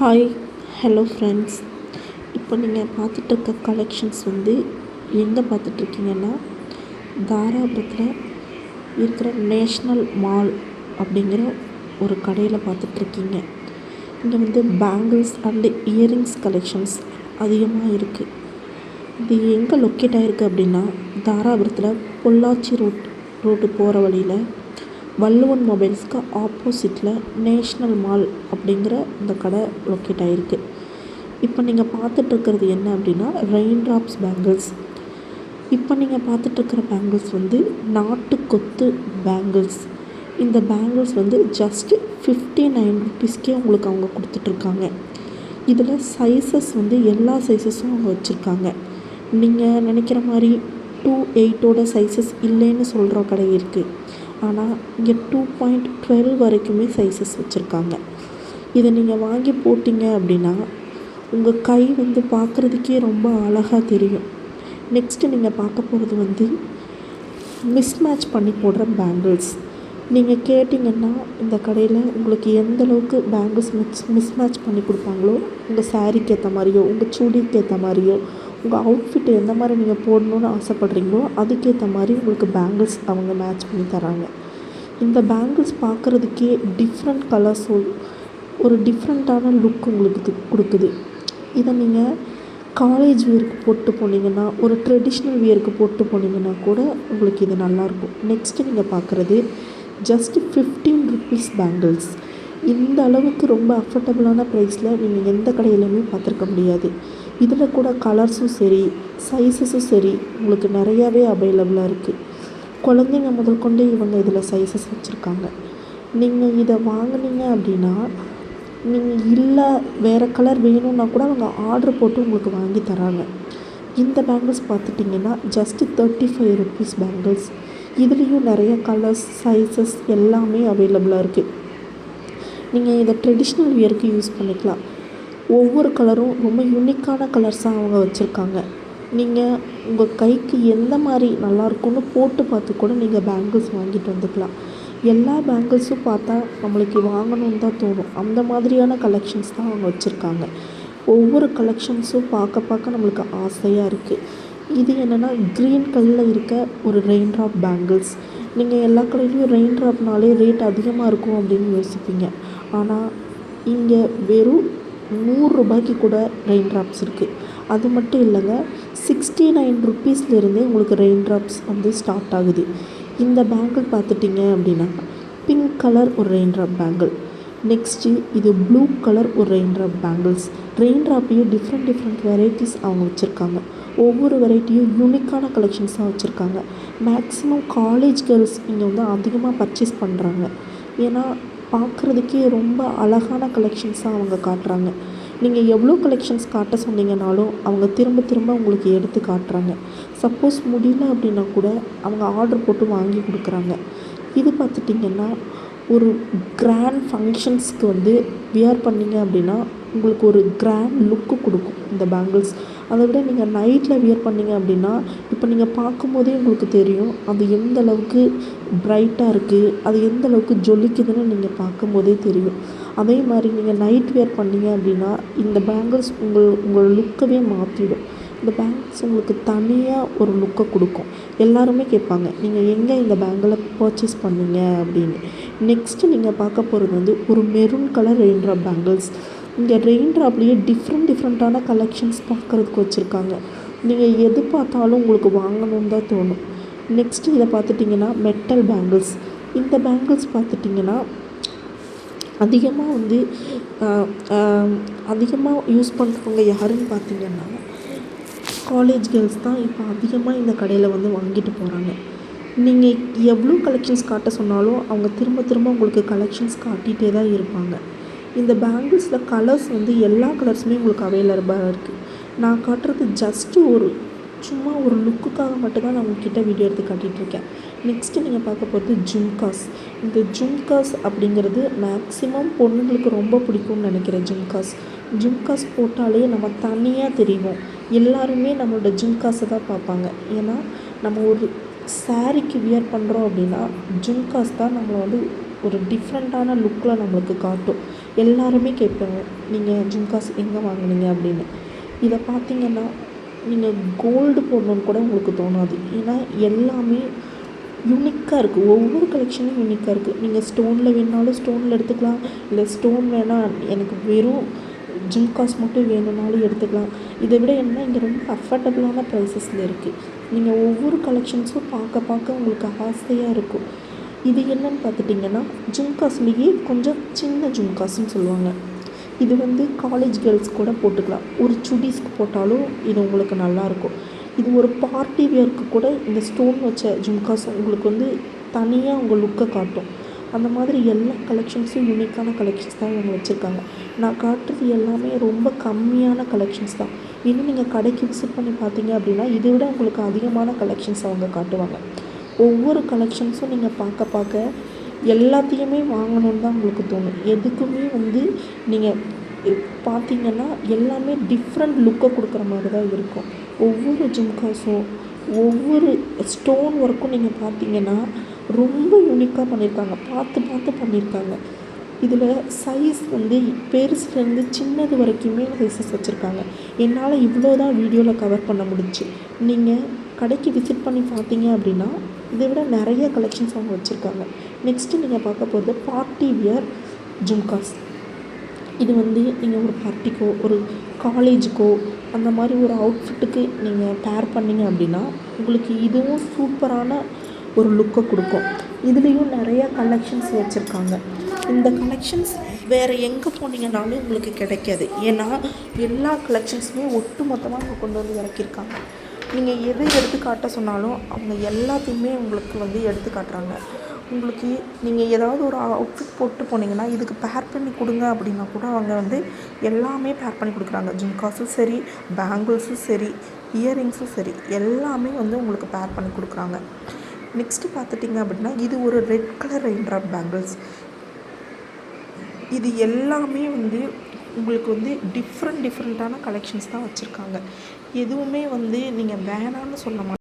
Hi, hello friends. இப்போ நீங்கள் பார்த்துட்ருக்க collections எங்கே பார்த்துட்ருக்கீங்கன்னா, தாராபுரத்தில் இருக்கிற நேஷ்னல் மால் அப்படிங்கிற ஒரு கடையில் பார்த்துட்ருக்கீங்க. இங்கே பேங்கிள்ஸ் அண்டு இயரிங்ஸ் கலெக்ஷன்ஸ் அதிகமாக இருக்குது. இது எங்கே லொக்கேட் ஆகிருக்கு அப்படின்னா, தாராபுரத்தில் பொள்ளாச்சி ரோட்டு போகிற வழியில் வள்ளுவன் மொபைல்ஸ்க்கு ஆப்போசிட்டில் நேஷ்னல் மால் அப்படிங்கிற இந்த கடை லொக்கேட் ஆகிருக்கு. இப்போ நீங்கள் பார்த்துட்ருக்கிறது என்ன அப்படின்னா, ரெயின் ட்ராப்ஸ் பேங்கிள்ஸ். இப்போ நீங்கள் பார்த்துட்ருக்கிற பேங்கிள்ஸ் நாட்டு கொத்து பேங்கிள்ஸ். இந்த பேங்கிள்ஸ் ஜஸ்ட்டு 59 ருபீஸ்க்கே உங்களுக்கு அவங்க கொடுத்துட்ருக்காங்க. இதில் சைஸஸ் எல்லா சைஸஸும் அவங்க வச்சுருக்காங்க. நீங்கள் நினைக்கிற மாதிரி 2.8 சைஸஸ் இல்லைன்னு சொல்கிற கடை இருக்குது. ஆனால் இங்கே 2.12 வரைக்குமே சைஸஸ் வச்சுருக்காங்க. இதை நீங்கள் வாங்கி போட்டிங்க அப்படின்னா உங்கள் கை பார்க்குறதுக்கே ரொம்ப அழகாக தெரியும். நெக்ஸ்ட்டு நீங்கள் பார்க்க போகிறது மிஸ்மேட்ச் பண்ணி போடுற பேங்கிள்ஸ். நீங்கள் கேட்டிங்கன்னா இந்த கடையில் உங்களுக்கு எந்தளவுக்கு பேங்கிள்ஸ் மிஸ்மேட்ச் பண்ணி கொடுப்பாங்களோ, உங்கள் சாரீக்கு ஏற்ற மாதிரியோ, உங்கள் சுடிக்கு ஏற்ற மாதிரியோ, உங்கள் அவுட்ஃபிட் எந்த மாதிரி நீங்கள் போடணுன்னு ஆசைப்பட்றீங்களோ அதுக்கேற்ற மாதிரி உங்களுக்கு பேங்கிள்ஸ் அவங்க மேட்ச் பண்ணி தராங்க. இந்த பேங்கிள்ஸ் பார்க்குறதுக்கே டிஃப்ரெண்ட் கலர்ஸ், ஒரு டிஃப்ரெண்ட்டான லுக் உங்களுக்கு கொடுக்குது. இதை நீங்கள் காலேஜ் வியருக்கு போட்டு போனீங்கன்னா, ஒரு ட்ரெடிஷ்னல் வியருக்கு போட்டு போனீங்கன்னா கூட உங்களுக்கு இது நல்லாயிருக்கும். நெக்ஸ்ட்டு நீங்கள் பார்க்குறது ஜஸ்ட்டு 15 ருபீஸ் பேங்கிள்ஸ். இந்த அளவுக்கு ரொம்ப அஃபோர்டபுளான ப்ரைஸில் நீங்கள் எந்த கடையிலையுமே பார்த்துருக்க முடியாது. இதில் கூட கலர்ஸும் சரி, சைஸஸும் சரி உங்களுக்கு நிறையாவே அவைலபிளாக இருக்குது. குழந்தைங்க முதல் கொண்டு இவங்க இதில் சைஸஸ் வச்சுருக்காங்க. நீங்கள் இதை வாங்கினீங்க அப்படின்னா, நீங்கள் இல்லை வேறு கலர் வேணும்னா கூட அவங்க ஆர்டர் போட்டு உங்களுக்கு வாங்கி தராங்க. இந்த பேங்கிள்ஸ் பார்த்துட்டிங்கன்னா ஜஸ்ட்டு 35 ருபீஸ் பேங்கிள்ஸ். இதுலேயும் நிறைய கலர்ஸ், சைஸஸ் எல்லாமே அவைலபிளாக இருக்குது. நீங்கள் இதை ட்ரெடிஷ்னல் வியருக்கு யூஸ் பண்ணிக்கலாம். ஒவ்வொரு கலரும் ரொம்ப யூனிக்கான கலர்ஸாக அவங்க வச்சுருக்காங்க. நீங்கள் உங்கள் கைக்கு எந்த மாதிரி நல்லாயிருக்குன்னு போட்டு பார்த்து கூட நீங்கள் பேங்கிள்ஸ் வாங்கிட்டு வந்துக்கலாம். எல்லா பேங்கிள்ஸும் பார்த்தா நம்மளுக்கு வாங்கணுன்னு தான் தோணும். அந்த மாதிரியான கலெக்ஷன்ஸ் தான் அவங்க வச்சுருக்காங்க. ஒவ்வொரு கலெக்ஷன்ஸும் பார்க்க நம்மளுக்கு ஆசையாக இருக்குது. இது என்னென்னா க்ரீன் கலரில் இருக்க ஒரு ரெயின் ட்ராப் பேங்கிள்ஸ். நீங்கள் எல்லா கடையிலையும் ரெயின் ட்ராப்னாலே ரேட் அதிகமாக இருக்கும் அப்படின்னு யோசிப்பீங்க. ஆனால் இங்கே வெறும் 100 ரூபாய்க்கு கூட ரெயின் ட்ராப்ஸ் இருக்குது. அது மட்டும் இல்லைங்க, 69 ருபீஸ்லேருந்தே உங்களுக்கு ரெயின் ட்ராப்ஸ் ஸ்டார்ட் ஆகுது. இந்த பேங்கிள் பார்த்துட்டிங்க அப்படின்னா பிங்க் கலர் ஒரு ரெயின் ட்ராப் பேங்கிள். நெக்ஸ்ட்டு இது ப்ளூ கலர் ஒரு ரெயின் ட்ராப் பேங்கிள்ஸ். ரெயின் ட்ராப்லேயும் டிஃப்ரெண்ட் வெரைட்டிஸ் அவங்க வச்சுருக்காங்க. ஒவ்வொரு வெரைட்டியும் யூனிக்கான கலெக்ஷன்ஸாக வச்சுருக்காங்க. மேக்ஸிமம் காலேஜ் கேர்ள்ஸ் இங்கே அதிகமாக பர்ச்சேஸ் பண்ணுறாங்க. ஏன்னா பார்க்குறதுக்கே ரொம்ப அழகான கலெக்ஷன்ஸாக அவங்க காட்டுறாங்க. நீங்கள் எவ்வளோ கலெக்ஷன்ஸ் காட்ட சொன்னீங்கனாலும் அவங்க திரும்ப உங்களுக்கு எடுத்து காட்டுறாங்க. சப்போஸ் முடியல அப்படின்னா கூட அவங்க ஆர்டர் போட்டு வாங்கி கொடுக்குறாங்க. இது பார்த்துட்டிங்கன்னா ஒரு கிராண்ட் ஃபங்க்ஷன்ஸ்க்கு வியர் பண்ணிங்க அப்படின்னா உங்களுக்கு ஒரு கிராண்ட் லுக்கு கொடுக்கும் இந்த பேங்கிள்ஸ். அதை விட நீங்கள் நைட்டில் வியர் பண்ணிங்க அப்படின்னா இப்போ நீங்கள் பார்க்கும்போதே உங்களுக்கு தெரியும் அது எந்த அளவுக்கு ப்ரைட்டாக இருக்குது, அது எந்த அளவுக்கு ஜொலிக்குதுன்னு நீங்கள் பார்க்கும்போதே தெரியும். அதே மாதிரி நீங்கள் நைட் வியர் பண்ணிங்க அப்படின்னா இந்த பேங்கிள்ஸ் உங்கள் லுக்கவே மாற்றிடும். இந்த பேங்கிள்ஸ் உங்களுக்கு தனியாக ஒரு லுக்கை கொடுக்கும். எல்லாருமே கேட்பாங்க நீங்கள் எங்கே இந்த பேங்கிளை பர்ச்சேஸ் பண்ணீங்க அப்படின்னு. நெக்ஸ்ட்டு நீங்கள் பார்க்க போகிறது ஒரு maroon colour rain drop bangles. இங்கே ரெயின் ட்ராப்லேயே டிஃப்ரெண்ட்டான கலெக்ஷன்ஸ் பார்க்குறதுக்கு வச்சுருக்காங்க. நீங்கள் எது பார்த்தாலும் உங்களுக்கு வாங்கணுன்னு தான் தோணும். நெக்ஸ்ட்டு இதை பார்த்துட்டிங்கன்னா மெட்டல் பேங்கிள்ஸ். இந்த பேங்கிள்ஸ் பார்த்துட்டிங்கன்னா அதிகமாக யூஸ் பண்ணுறவங்க யாருன்னு பார்த்தீங்கன்னா காலேஜ் கேர்ள்ஸ் தான் இப்போ அதிகமாக இந்த கடையில் வாங்கிட்டு போகிறாங்க. நீங்கள் எவ்வளோ கலெக்ஷன்ஸ் காட்ட சொன்னாலும் அவங்க திரும்ப உங்களுக்கு கலெக்ஷன்ஸ் காட்டிகிட்டே தான் இருப்பாங்க. இந்த பேங்கிள்ஸில் கலர்ஸ் எல்லா கலர்ஸுமே உங்களுக்கு அவைலபிளாக இருக்குது. நான் காட்டுறது ஜஸ்ட்டு சும்மா ஒரு லுக்குக்காக மட்டும்தான் நான் உங்ககிட்ட வீடியோ எடுத்து காட்டிகிட்ருக்கேன். நெக்ஸ்ட்டு நீங்கள் பார்க்க போகிறது ஜும்காஸ். இந்த ஜும்காஸ் அப்படிங்கிறது மேக்ஸிமம் பொண்ணுங்களுக்கு ரொம்ப பிடிக்கும்னு நினைக்கிறேன். ஜும்காஸ் போட்டாலே நம்ம தனியாக தெரியும். எல்லாருமே நம்மளோட ஜும்காஸை தான் பார்ப்பாங்க. ஏன்னா நம்ம ஒரு சாரீக்கு வியர் பண்ணுறோம் அப்படின்னா ஜும்காஸ் தான் நம்மளை ஒரு டிஃப்ரெண்ட்டான லுக்கில் நம்மளுக்கு காட்டும். எல்லாருமே கேட்பாங்க, நீங்கள் ஜும்காஸ் எங்கே வாங்குனீங்க அப்படின்னு. இதை பார்த்தீங்கன்னா நீங்கள் கோல்டு போடணுன்னு கூட உங்களுக்கு தோணாது. ஏன்னா எல்லாமே யூனிக்காக இருக்குது. ஒவ்வொரு கலெக்ஷனும் யூனிக்காக இருக்குது. நீங்கள் ஸ்டோனில் வேணுனாலும் ஸ்டோனில் எடுத்துக்கலாம், இல்லை ஸ்டோன் வேணாம் எனக்கு வெறும் ஜும்காஸ் மட்டும் வேணும்னாலும் எடுத்துக்கலாம். இதை விட என்ன இங்கே ரொம்ப அஃபர்டபுளான ப்ரைஸஸில் இருக்குது. நீங்கள் ஒவ்வொரு கலெக்ஷன்ஸும் பார்க்க பார்க்க உங்களுக்கு ஆசையாக இருக்கும். இது என்னன்னு பார்த்துட்டிங்கன்னா ஜும்காஸ்லேயே கொஞ்சம் சின்ன ஜும்காஸ்ன்னு சொல்லுவாங்க. இது வந்து காலேஜ் கேர்ள்ஸ் கூட போட்டுக்கலாம். ஒரு சுடிஸ்க்கு போட்டாலும் இது உங்களுக்கு நல்லாயிருக்கும். இது ஒரு பார்ட்டி வியருக்கு கூட இந்த ஸ்டோன் வச்ச ஜும்காஸ் உங்களுக்கு வந்து தனியாக உங்கள் லுக்கை காட்டும். அந்த மாதிரி எல்லா கலெக்ஷன்ஸும் யூனிக்கான கலெக்ஷன்ஸ் தான் இவங்க வச்சுருக்காங்க. நான் காட்டுறது எல்லாமே ரொம்ப கம்மியான கலெக்ஷன்ஸ் தான். இன்னும் நீங்கள் கடைக்கு விசிட் பண்ணி பார்த்தீங்க அப்படின்னா இதை விட உங்களுக்கு அதிகமான கலெக்ஷன்ஸ் அவங்க காட்டுவாங்க. ஒவ்வொரு கலெக்ஷன்ஸும் நீங்கள் பார்க்க பார்க்க எல்லாத்தையுமே வாங்கணுன்னு தான் உங்களுக்கு தோணும். எதுக்குமே வந்து நீங்கள் பார்த்தீங்கன்னா எல்லாமே டிஃப்ரெண்ட் லுக்கை கொடுக்குற மாதிரி தான் இருக்கும். ஒவ்வொரு ஜும்காஸும் ஒவ்வொரு ஸ்டோன் ஒர்க்கும் நீங்கள் பார்த்தீங்கன்னா ரொம்ப யூனிக்காக பண்ணியிருக்காங்க. பார்த்து பார்த்து பண்ணியிருக்காங்க. இதில் சைஸ் வந்து பெருசுலேருந்து சின்னது வரைக்குமே சைஸஸ் வச்சுருக்காங்க. என்னால் இவ்வளோ தான் வீடியோவில் கவர் பண்ண முடிஞ்சுச்சு. நீங்கள் கடைக்கு விசிட் பண்ணி பார்த்தீங்க அப்படின்னா இதை விட நிறைய கலெக்ஷன்ஸ் அவங்க வச்சுருக்காங்க. நெக்ஸ்ட்டு நீங்கள் பார்க்க போகிறது பார்ட்டி வியர் ஜும்காஸ். இது வந்து நீங்கள் ஒரு பார்ட்டிக்கோ ஒரு காலேஜுக்கோ அந்த மாதிரி ஒரு அவுட்ஃபிட்டுக்கு நீங்கள் பேர் பண்ணிங்க அப்படின்னா உங்களுக்கு இதுவும் சூப்பரான ஒரு லுக்கை கொடுக்கும். இதுலேயும் நிறையா கலெக்ஷன்ஸ் வச்சுருக்காங்க. இந்த கலெக்ஷன்ஸ் வேறு எங்கே போனீங்கன்னாலும் உங்களுக்கு கிடைக்காது. ஏன்னா எல்லா கலெக்ஷன்ஸுமே ஒட்டு மொத்தமாக அவங்க கொண்டு வந்து இறக்கியிருக்காங்க. நீங்கள் எதை எடுத்து காட்ட சொன்னாலும் அவங்க எல்லாத்தையுமே உங்களுக்கு வந்து எடுத்து காட்டுறாங்க. உங்களுக்கு நீங்கள் ஏதாவது ஒரு அவுட்ஃபிட் போட்டு போனீங்கன்னா இதுக்கு பேர் பண்ணி கொடுங்க அப்படின்னா கூட அவங்க வந்து எல்லாமே பேர் பண்ணி கொடுக்குறாங்க. ஜும்காஸும் சரி, பேங்கிள்ஸும் சரி, இயரிங்ஸும் சரி, எல்லாமே வந்து உங்களுக்கு பேர் பண்ணி கொடுக்குறாங்க. நெக்ஸ்ட்டு பார்த்துட்டிங்க அப்படின்னா இது ஒரு red colour rain drop bangles. இது எல்லாமே வந்து உங்களுக்கு வந்து டிஃப்ரெண்ட்டான கலெக்ஷன்ஸ் தான் வச்சுருக்காங்க. எதுவுமே வந்து நீங்கள் வேணான்னு சொல்ல மாட்டீங்க.